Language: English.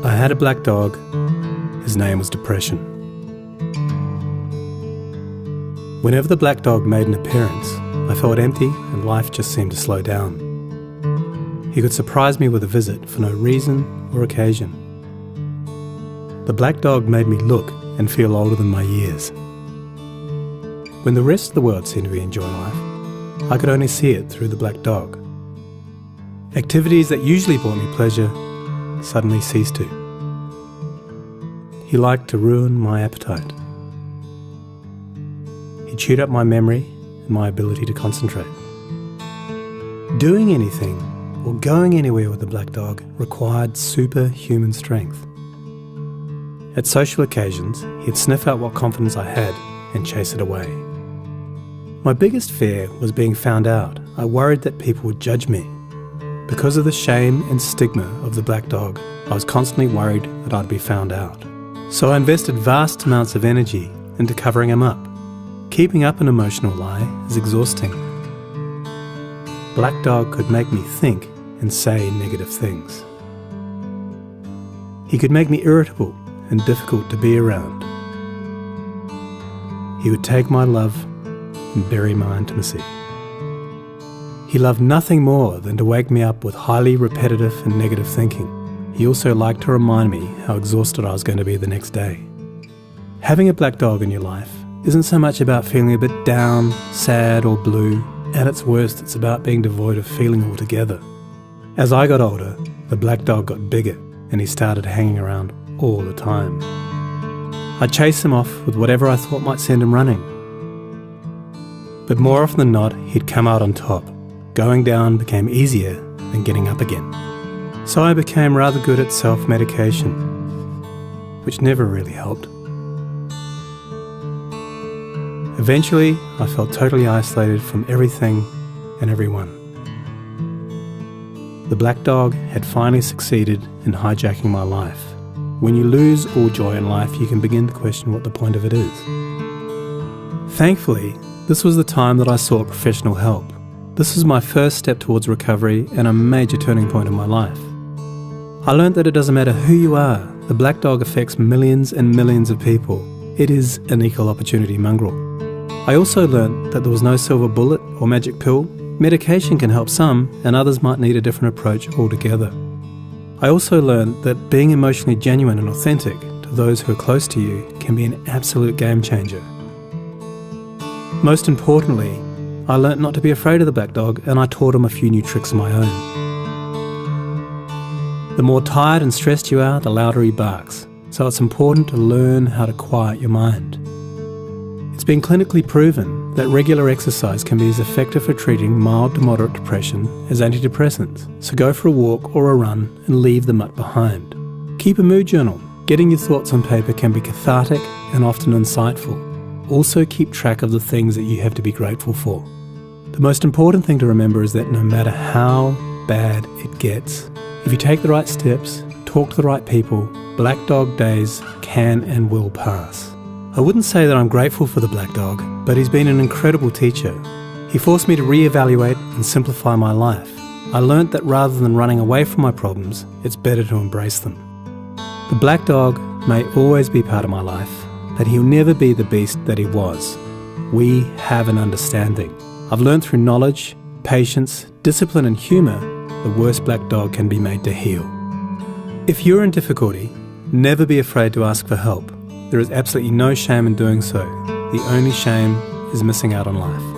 I had a black dog. His name was Depression. Whenever the black dog made an appearance, I felt empty and life just seemed to slow down. He could surprise me with a visit for no reason or occasion. The black dog made me look and feel older than my years. When the rest of the world seemed to be enjoying life, I could only see it through the black dog. Activities that usually brought me pleasure suddenly ceased to. He liked to ruin my appetite. He chewed up my memory and my ability to concentrate. Doing anything or going anywhere with the black dog required superhuman strength. At social occasions, he'd sniff out what confidence I had and chase it away. My biggest fear was being found out. I worried that people would judge me. Because of the shame and stigma of the black dog, I was constantly worried that I'd be found out. So I invested vast amounts of energy into covering him up. Keeping up an emotional lie is exhausting. Black dog could make me think and say negative things. He could make me irritable and difficult to be around. He would take my love and bury my intimacy. He loved nothing more than to wake me up with highly repetitive and negative thinking. He also liked to remind me how exhausted I was going to be the next day. Having a black dog in your life isn't so much about feeling a bit down, sad or blue. At its worst, it's about being devoid of feeling altogether. As I got older, the black dog got bigger and he started hanging around all the time. I'd chase him off with whatever I thought might send him running. But more often than not, he'd come out on top. Going down became easier than getting up again. So I became rather good at self-medication, which never really helped. Eventually, I felt totally isolated from everything and everyone. The black dog had finally succeeded in hijacking my life. When you lose all joy in life, you can begin to question what the point of it is. Thankfully, this was the time that I sought professional help. This was my first step towards recovery and a major turning point in my life. I learned that it doesn't matter who you are, the black dog affects millions and millions of people. It is an equal opportunity mongrel. I also learned that there was no silver bullet or magic pill. Medication can help some, and others might need a different approach altogether. I also learned that being emotionally genuine and authentic to those who are close to you can be an absolute game changer. Most importantly, I learnt not to be afraid of the black dog, and I taught him a few new tricks of my own. The more tired and stressed you are, the louder he barks, so it's important to learn how to quiet your mind. It's been clinically proven that regular exercise can be as effective for treating mild to moderate depression as antidepressants, so go for a walk or a run and leave the mutt behind. Keep a mood journal. Getting your thoughts on paper can be cathartic and often insightful. Also keep track of the things that you have to be grateful for. The most important thing to remember is that no matter how bad it gets, if you take the right steps, talk to the right people, black dog days can and will pass. I wouldn't say that I'm grateful for the black dog, but he's been an incredible teacher. He forced me to reevaluate and simplify my life. I learnt that rather than running away from my problems, it's better to embrace them. The black dog may always be part of my life, but he'll never be the beast that he was. We have an understanding. I've learned through knowledge, patience, discipline and humour, the worst black dog can be made to heal. If you're in difficulty, never be afraid to ask for help. There is absolutely no shame in doing so. The only shame is missing out on life.